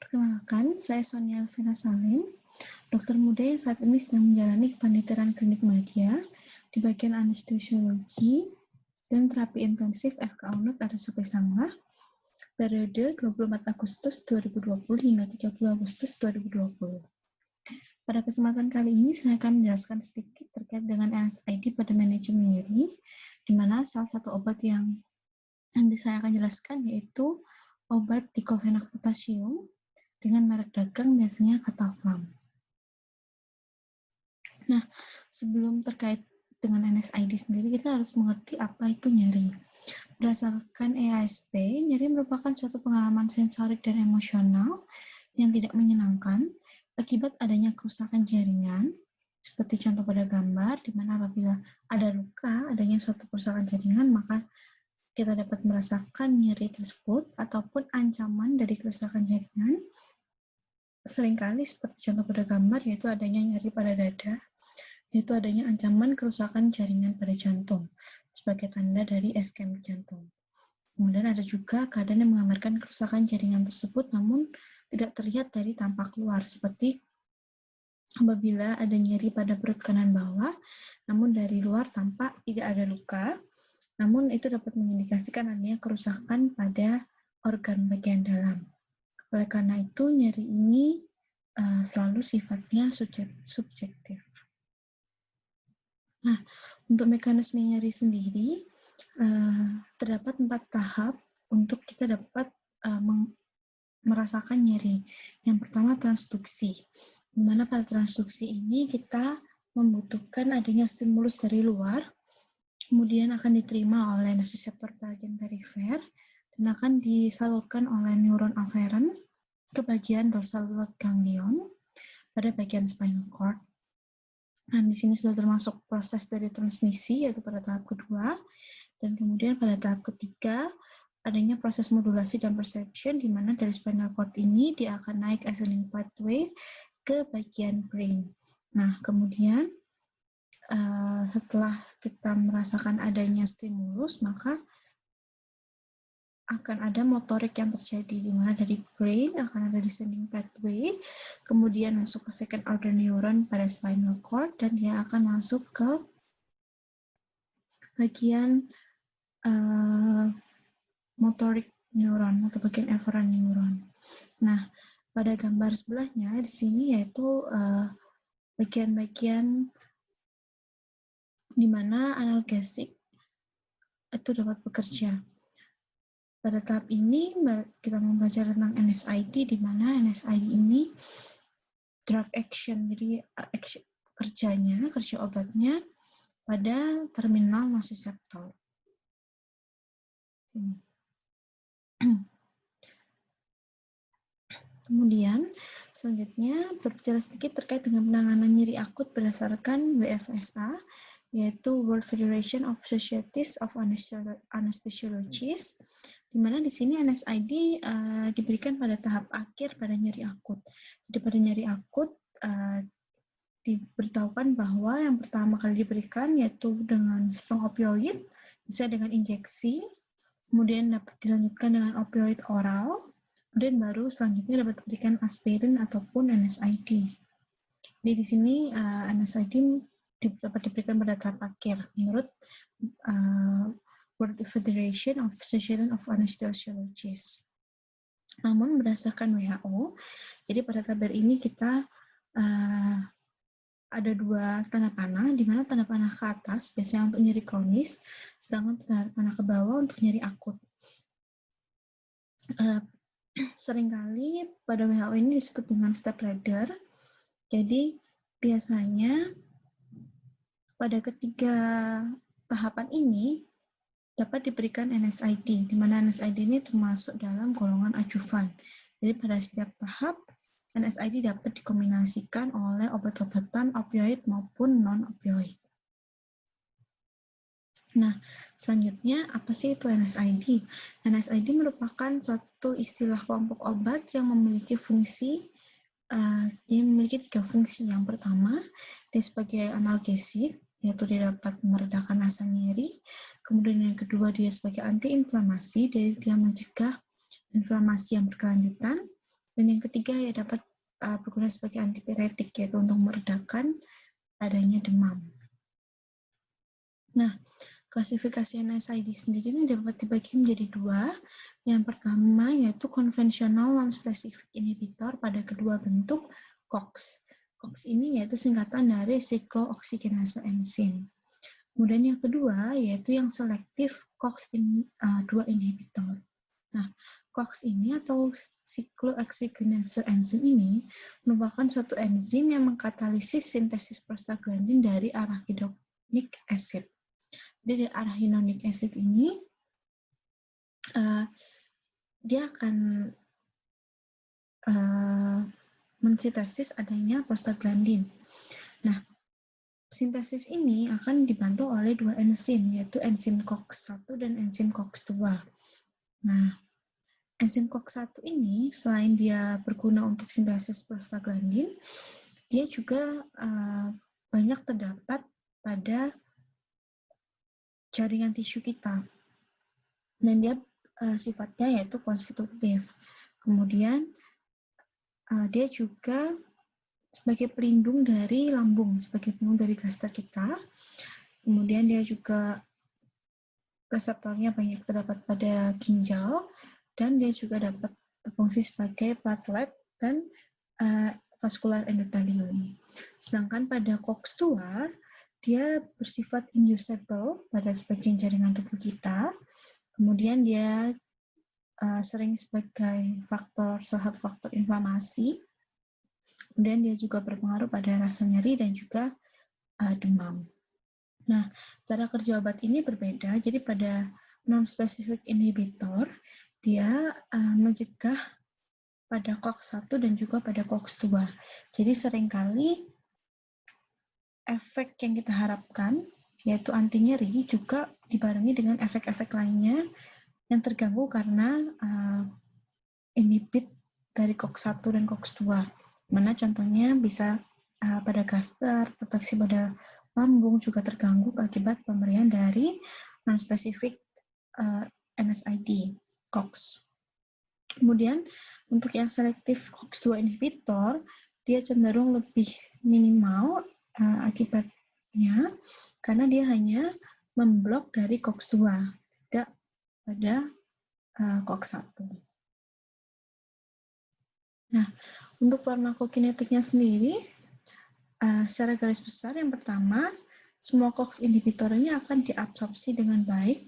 Perkenalkan, saya Sonia Alvina Salim, dokter muda yang saat ini sedang menjalani kepanitiaan klinik media di bagian anestesiologi dan terapi intensif FK UNUT RSUP Sanglah, periode 24 Agustus 2020 hingga 30 Agustus 2020. Pada kesempatan kali ini, saya akan menjelaskan sedikit terkait dengan NSAID pada manajemen nyeri, di mana salah satu obat yang nanti saya akan jelaskan yaitu obat diclofenac potasium dengan merek dagang biasanya Cataflam. Nah, sebelum terkait dengan NSAID sendiri, kita harus mengerti apa itu nyeri. Berdasarkan EASP, nyeri merupakan suatu pengalaman sensorik dan emosional yang tidak menyenangkan akibat adanya kerusakan jaringan, seperti contoh pada gambar, di mana apabila ada luka, adanya suatu kerusakan jaringan, maka kita dapat merasakan nyeri tersebut ataupun ancaman dari kerusakan jaringan. Seringkali seperti contoh pada gambar, yaitu adanya nyeri pada dada, yaitu adanya ancaman kerusakan jaringan pada jantung, sebagai tanda dari iskemik jantung. Kemudian ada juga keadaan yang menggambarkan kerusakan jaringan tersebut, namun tidak terlihat dari tampak luar, seperti apabila ada nyeri pada perut kanan bawah, namun dari luar tampak tidak ada luka, namun itu dapat mengindikasikan adanya kerusakan pada organ bagian dalam. Oleh karena itu, nyeri ini selalu sifatnya subjektif. Nah, untuk mekanisme nyeri sendiri, terdapat 4 tahap untuk kita dapat merasakan nyeri. Yang pertama, transduksi. Di mana pada transduksi ini kita membutuhkan adanya stimulus dari luar, kemudian akan diterima oleh reseptor bagian perifer, dan akan disalurkan oleh neuron aferen ke bagian dorsal root ganglion pada bagian spinal cord. Nah, di sini sudah termasuk proses dari transmisi, yaitu pada tahap kedua, dan kemudian pada tahap ketiga, adanya proses modulasi dan perception, di mana dari spinal cord ini dia akan naik ascending pathway ke bagian brain. Nah, kemudian setelah kita merasakan adanya stimulus, maka akan ada motorik yang terjadi, di mana dari brain akan ada descending pathway, kemudian masuk ke second order neuron pada spinal cord, dan dia akan masuk ke bagian motorik neuron atau bagian efferent neuron. Nah, pada gambar sebelahnya di sini yaitu bagian-bagian di mana analgesik itu dapat bekerja. Pada tahap ini kita membelajar tentang NSAID, di mana NSAID ini drug action, jadi kerja obatnya pada terminal nociceptor. Kemudian selanjutnya berbicara sedikit terkait dengan penanganan nyeri akut berdasarkan WFSA, yaitu World Federation of Societies of Anesthesiologists, di mana di sini NSAID diberikan pada tahap akhir pada nyeri akut. Jadi pada nyeri akut diberitahukan bahwa yang pertama kali diberikan yaitu dengan strong opioid, bisa dengan injeksi, kemudian dapat dilanjutkan dengan opioid oral, kemudian baru selanjutnya dapat diberikan aspirin ataupun NSAID. Jadi di sini NSAID dapat diberikan pada tahap akhir menurut World Federation of Society of Anesthesiologists. Namun berdasarkan WHO, jadi pada tabel ini kita ada 2 tanda panah, di mana tanda panah ke atas biasanya untuk nyeri kronis, sedangkan tanda panah ke bawah untuk nyeri akut. Seringkali pada WHO ini disebut dengan step ladder. Jadi biasanya pada ketiga tahapan ini dapat diberikan NSAID, di mana NSAID ini termasuk dalam golongan adjuvan. Jadi pada setiap tahap NSAID dapat dikombinasikan oleh obat-obatan opioid maupun non-opioid. Nah, selanjutnya apa sih itu NSAID? NSAID merupakan suatu istilah kelompok obat yang memiliki fungsi, dia memiliki 3 fungsi. Yang pertama, dia sebagai analgesik, yaitu dia dapat meredakan rasa nyeri. Kemudian yang kedua, dia sebagai antiinflamasi, jadi dia mencegah inflamasi yang berkelanjutan. Dan yang ketiga ya dapat berguna sebagai antipiretik, yaitu untuk meredakan adanya demam. Nah, klasifikasi NSAID sendiri ini dapat dibagi menjadi dua. Yang pertama yaitu konvensional non-specific inhibitor pada kedua bentuk COX. COX ini yaitu singkatan dari cyclooxygenase enzim. Kemudian yang kedua yaitu yang selektif COX-2 inhibitor. Nah, COX ini atau cyclooxygenase enzim ini merupakan suatu enzim yang mengkatalisis sintesis prostaglandin dari arachidonic acid. Jadi arachidonic acid ini dia akan mensintesis adanya prostaglandin. Nah, sintesis ini akan dibantu oleh dua enzim, yaitu enzim COX-1 dan enzim COX-2. Nah, enzim COX-1 ini selain dia berguna untuk sintesis prostaglandin, dia juga banyak terdapat pada jaringan tisu kita. Dan dia sifatnya yaitu konstitutif. Kemudian dia juga sebagai pelindung dari lambung, sebagai pelindung dari gaster kita. Kemudian dia juga reseptornya banyak terdapat pada ginjal, dan dia juga dapat berfungsi sebagai platelet dan vaskular endotelium. Sedangkan pada COX-2, dia bersifat inducible pada sebagian jaringan tubuh kita. Kemudian dia sering sebagai salah satu faktor inflamasi. Kemudian dia juga berpengaruh pada rasa nyeri dan juga demam. Nah, cara kerja obat ini berbeda. Jadi pada non-specific inhibitor, dia mencegah pada COX-1 dan juga pada COX-2. Jadi seringkali efek yang kita harapkan, yaitu anti nyeri, juga dibarengi dengan efek-efek lainnya yang terganggu karena inhibit dari COX-1 dan COX-2. Mana contohnya bisa pada gaster, proteksi pada lambung juga terganggu akibat pemberian dari non-specific NSAID, COX. Kemudian, untuk yang selektif COX-2 inhibitor, dia cenderung lebih minimal akibatnya, karena dia hanya memblok dari COX-2, tidak pada COX-1. Nah, untuk farmakokinetiknya sendiri, secara garis besar yang pertama, semua COX inhibitor ini akan diabsorpsi dengan baik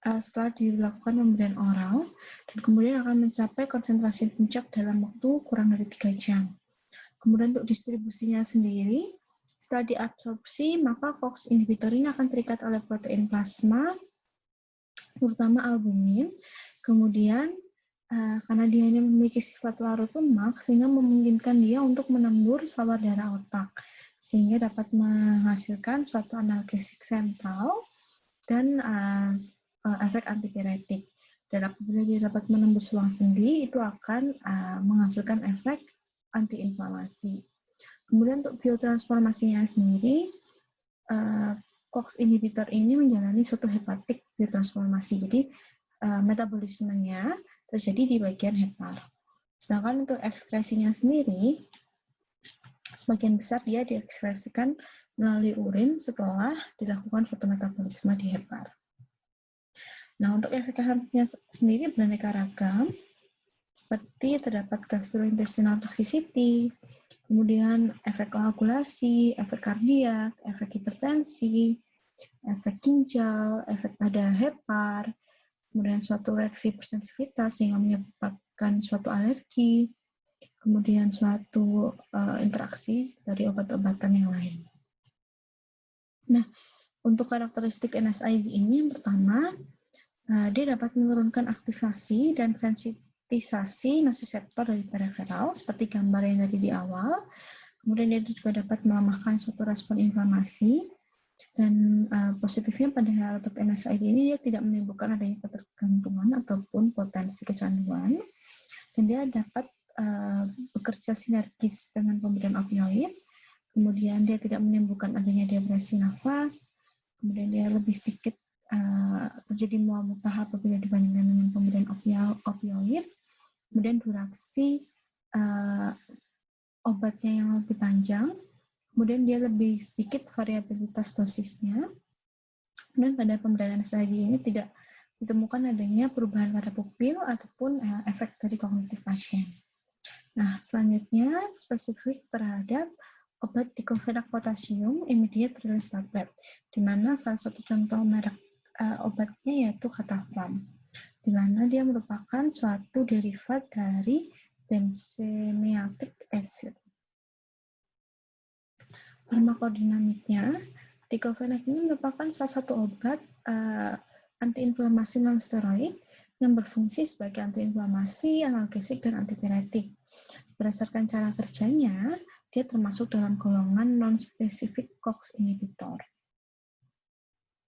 setelah dilakukan pemberian oral, dan kemudian akan mencapai konsentrasi puncak dalam waktu kurang dari 3 jam. Kemudian untuk distribusinya sendiri, setelah diabsorpsi, maka COX inhibitor ini akan terikat oleh protein plasma, terutama albumin. Kemudian karena dia ini memiliki sifat larut lemak, sehingga memungkinkan dia untuk menembur sawar darah otak, sehingga dapat menghasilkan suatu analgesik sentral dan efek antipiretik. Dan apabila dia dapat menembus ruang sendi, itu akan menghasilkan efek antiinflamasi. Kemudian untuk biotransformasinya sendiri, COX inhibitor ini menjalani suatu hepatik biotransformasi. Jadi metabolismenya terjadi di bagian hepar. Sedangkan untuk ekskresinya sendiri, sebagian besar dia diekskresikan melalui urin setelah dilakukan fotometabolisme di hepar. Nah, untuk efek sampingnya sendiri beraneka ragam, seperti terdapat gastrointestinal toxicity, kemudian efek koagulasi, efek kardiak, efek hipertensi, efek ginjal, efek pada hepar, kemudian suatu reaksi bersensitivitas sehingga menyebabkan suatu alergi, kemudian suatu interaksi dari obat-obatan yang lain. Nah, untuk karakteristik NSAID ini yang pertama, dia dapat menurunkan aktivasi dan sensitisasi nociceptor dari periferal, seperti gambar yang tadi di awal. Kemudian dia juga dapat melemahkan suatu respon inflamasi. Dan positifnya pada obat NSAID ini dia tidak menimbulkan adanya ketergantungan ataupun potensi kecanduan, dan dia dapat bekerja sinergis dengan pemberian opioid. Kemudian dia tidak menimbulkan adanya depresi nafas, kemudian dia lebih sedikit terjadi mual muntah apabila dibandingkan dengan pemberian opioid. Kemudian durasi obatnya yang lebih panjang, kemudian dia lebih sedikit variabilitas dosisnya, dan pada pemberian NSAID ini tidak ditemukan adanya perubahan pada pupil ataupun efek dari kognitif pasien. Nah, selanjutnya spesifik terhadap obat diclofenac potasium immediate release tablet, di mana salah satu contoh merek obatnya yaitu Cataplam, di mana dia merupakan suatu derivat dari benzeniatic acid. Farmakodinamiknya, diclofenac ini merupakan salah satu obat antiinflamasi non-steroid yang berfungsi sebagai antiinflamasi, analgesik, dan antipiretik. Berdasarkan cara kerjanya, dia termasuk dalam golongan non-specific COX inhibitor.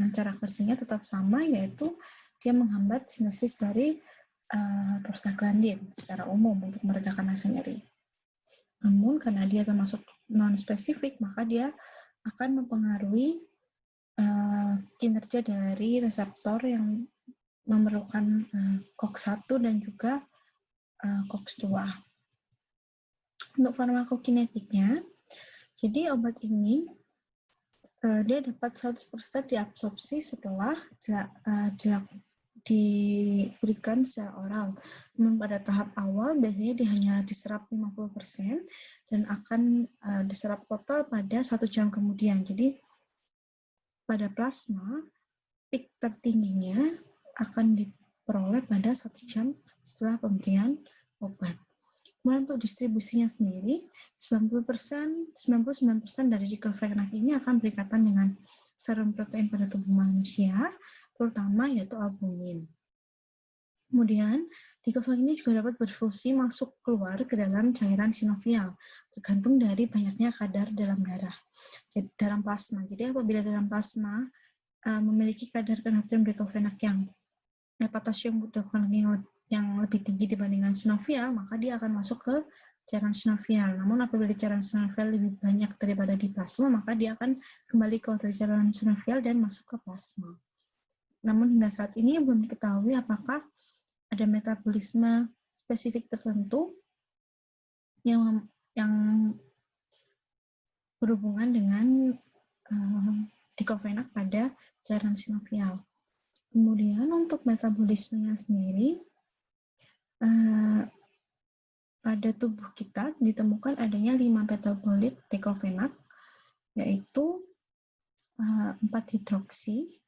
Nah, cara kerjanya tetap sama, yaitu dia menghambat sintesis dari prostaglandin secara umum untuk meredakan rasa nyeri. Namun, karena dia termasuk non-spesifik, maka dia akan mempengaruhi kinerja dari reseptor yang memerlukan COX-1 dan juga COX-2. Untuk farmakokinetiknya, jadi obat ini dia dapat 100% diabsorpsi setelah diberikan secara oral. Namun pada tahap awal biasanya dia hanya diserap 50% dan akan diserap total pada 1 jam kemudian. Jadi pada plasma, peak tertingginya akan diperoleh pada 1 jam setelah pemberian obat. Kemudian untuk distribusinya sendiri, 99% dari diclofenac ini akan berikatan dengan serum protein pada tubuh manusia, terutama yaitu albumin. Kemudian, diclofenac ini juga dapat berfungsi masuk keluar ke dalam cairan sinovial, tergantung dari banyaknya kadar dalam darah, dalam plasma. Jadi apabila dalam plasma memiliki kadar natrium diclofenac yang potasium diclofenac yang lebih tinggi dibandingkan sinovial, maka dia akan masuk ke cairan sinovial. Namun apabila cairan sinovial lebih banyak daripada di plasma, maka dia akan kembali ke cairan sinovial dan masuk ke plasma. Namun hingga saat ini belum diketahui apakah ada metabolisme spesifik tertentu yang berhubungan dengan diclofenac pada cairan sinovial. Kemudian untuk metabolismenya sendiri, pada tubuh kita ditemukan adanya 5 metabolit diclofenac, yaitu 4 hidroksi,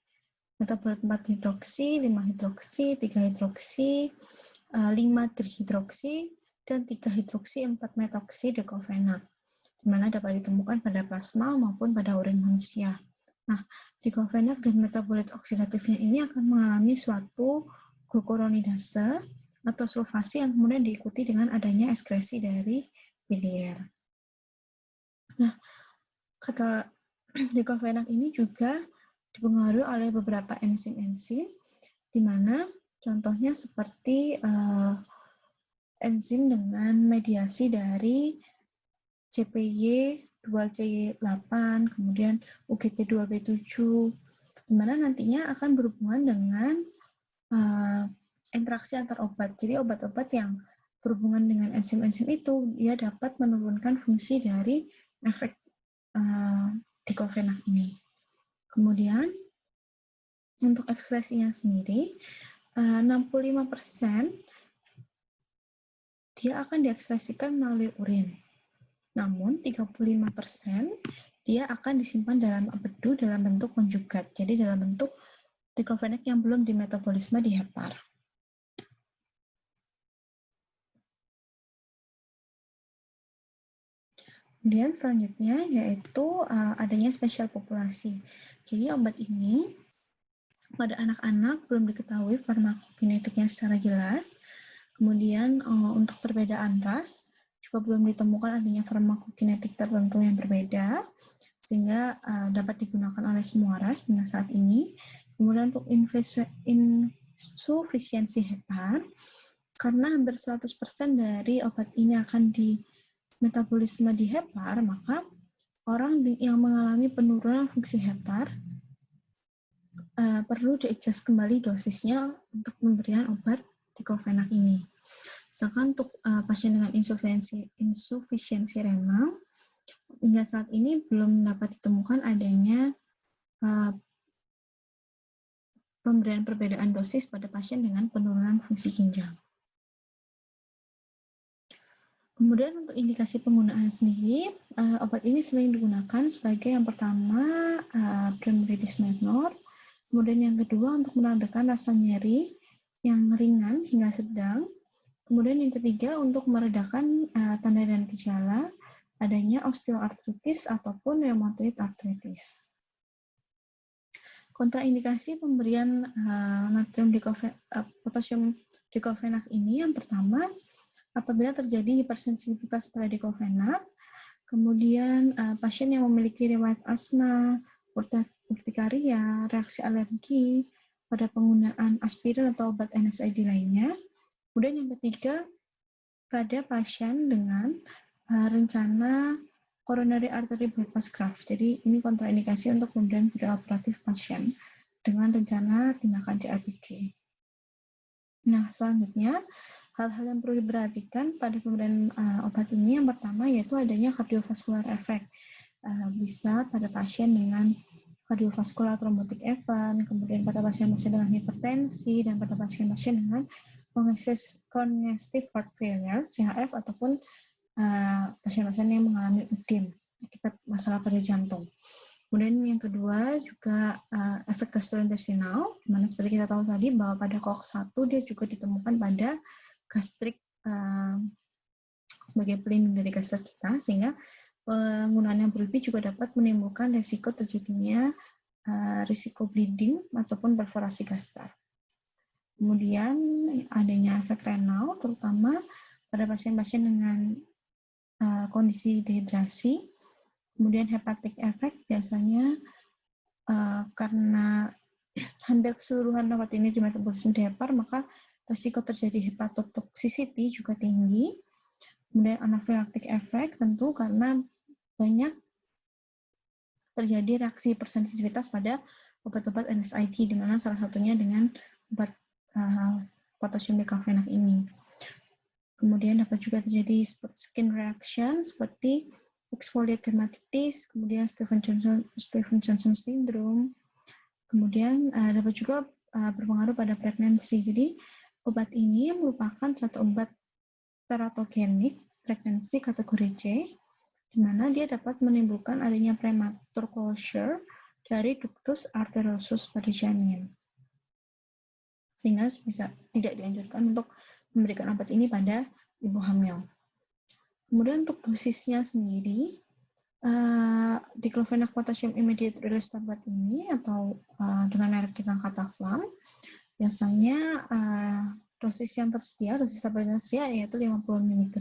metabolit 4 hidroksi, 5 hidroksi, 3 hidroksi, 5 trihidroksi, dan 3 hidroksi 4 metoksi diclofenac, di mana dapat ditemukan pada plasma maupun pada urin manusia. Nah, diclofenac dan metabolit oksidatifnya ini akan mengalami suatu glukuronidase atau sulfasi yang kemudian diikuti dengan adanya ekskresi dari biliar. Nah, kata diclofenac ini juga dipengaruhi oleh beberapa enzim-enzim, di mana contohnya seperti enzim dengan mediasi dari CPY2C8, kemudian UGT2B7, di mana nantinya akan berhubungan dengan interaksi antar obat. Jadi obat-obat yang berhubungan dengan enzim-enzim itu, dia dapat menurunkan fungsi dari efek diclofenac ini. Kemudian, untuk ekspresinya sendiri, 65% dia akan diekspresikan melalui urin. Namun, 35% dia akan disimpan dalam empedu dalam bentuk konjugat, jadi dalam bentuk diclofenac yang belum dimetabolisme di hepar. Kemudian selanjutnya yaitu adanya spesial populasi. Jadi obat ini pada anak-anak belum diketahui farmakokinetiknya secara jelas. Kemudian untuk perbedaan ras juga belum ditemukan adanya farmakokinetik tertentu yang berbeda sehingga dapat digunakan oleh semua ras hingga saat ini. Kemudian untuk insufisiensi hepar, karena hampir 100% dari obat ini akan metabolisme di hepar, maka orang yang mengalami penurunan fungsi hepar perlu di-adjust kembali dosisnya untuk pemberian obat diclofenac ini. Sedangkan untuk pasien dengan insufisiensi renal, hingga saat ini belum dapat ditemukan adanya pemberian perbedaan dosis pada pasien dengan penurunan fungsi ginjal. Kemudian untuk indikasi penggunaan sendiri, obat ini sering digunakan sebagai yang pertama Bremrelizumab minor, kemudian yang kedua untuk meredakan rasa nyeri yang ringan hingga sedang, kemudian yang ketiga untuk meredakan tanda dan gejala adanya osteoartritis ataupun rheumatoid arthritis. Kontraindikasi pemberian potasium diclofenac ini yang pertama, apabila terjadi hipersensitivitas pada diclofenac, kemudian pasien yang memiliki riwayat asma, urtikaria, reaksi alergi pada penggunaan aspirin atau obat NSAID lainnya. Kemudian yang ketiga, pada pasien dengan rencana coronary artery bypass graft. Jadi ini kontraindikasi untuk pemberian preoperatif pasien dengan rencana tindakan CABG. Nah, selanjutnya, hal-hal yang perlu diperhatikan pada pemberian obat ini yang pertama yaitu adanya cardiovascular effect. Bisa pada pasien dengan cardiovascular thrombotic event, kemudian pada pasien-pasien dengan hipertensi, dan pada pasien-pasien dengan congestive heart failure, CHF, ataupun pasien-pasien yang mengalami UDEM, akibat masalah pada jantung. Kemudian yang kedua juga efek gastrointestinal, di mana seperti kita tahu tadi bahwa pada COX-1 dia juga ditemukan pada gastrik sebagai pelindung dari gastrik kita, sehingga penggunaan yang berlebih juga dapat menimbulkan risiko terjadinya risiko bleeding ataupun perforasi gastar. Kemudian adanya efek renal, terutama pada pasien-pasien dengan kondisi dehidrasi. Kemudian hepatic effect biasanya karena hampir keseluruhan obat ini di metabolisme di hepar, maka risiko terjadi hepatotoxicity juga tinggi. Kemudian anaphylactic effect tentu karena banyak terjadi reaksi hipersensitivitas pada obat-obat NSAID, di mana salah satunya dengan obat potasium diclofenac ini. Kemudian dapat juga terjadi skin reaction seperti exfoliate dermatitis, kemudian Stevens-Johnson syndrome. Kemudian dapat juga berpengaruh pada pregnancy. Jadi obat ini merupakan suatu obat teratogenik pregnancy kategori C, di mana dia dapat menimbulkan adanya premature closure dari ductus arteriosus pada janin, sehingga bisa tidak dianjurkan untuk memberikan obat ini pada ibu hamil. Kemudian untuk dosisnya sendiri, diclofenac potassium immediate release tablet ini atau dengan merek dengan Cataflam, biasanya dosis yang tersedia, dosis tablet yang tersedia yaitu 50 mg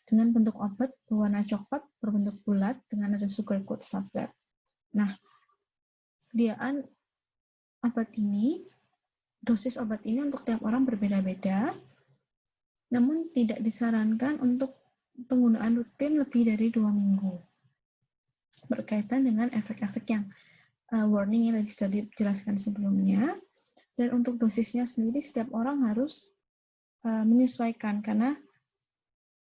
dengan bentuk obat berwarna coklat berbentuk bulat dengan ada sugar coat tablet. Nah, sediaan obat ini, dosis obat ini untuk tiap orang berbeda-beda, namun tidak disarankan untuk penggunaan rutin lebih dari 2 minggu. Berkaitan dengan efek-efek yang warning yang tadi dijelaskan sebelumnya, dan untuk dosisnya sendiri setiap orang harus menyesuaikan, karena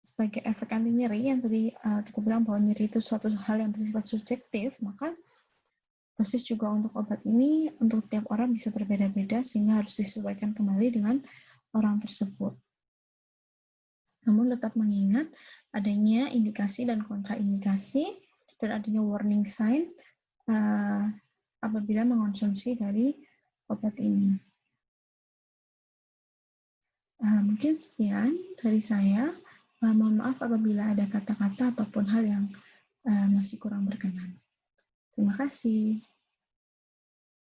sebagai efek anti nyeri yang tadi kita bilang bahwa nyeri itu suatu hal yang bersifat subjektif, maka dosis juga untuk obat ini untuk tiap orang bisa berbeda-beda sehingga harus disesuaikan kembali dengan orang tersebut. Namun tetap mengingat adanya indikasi dan kontraindikasi dan adanya warning sign apabila mengonsumsi dari obat ini. Mungkin sekian dari saya. Mohon maaf apabila ada kata-kata ataupun hal yang masih kurang berkenan. Terima kasih.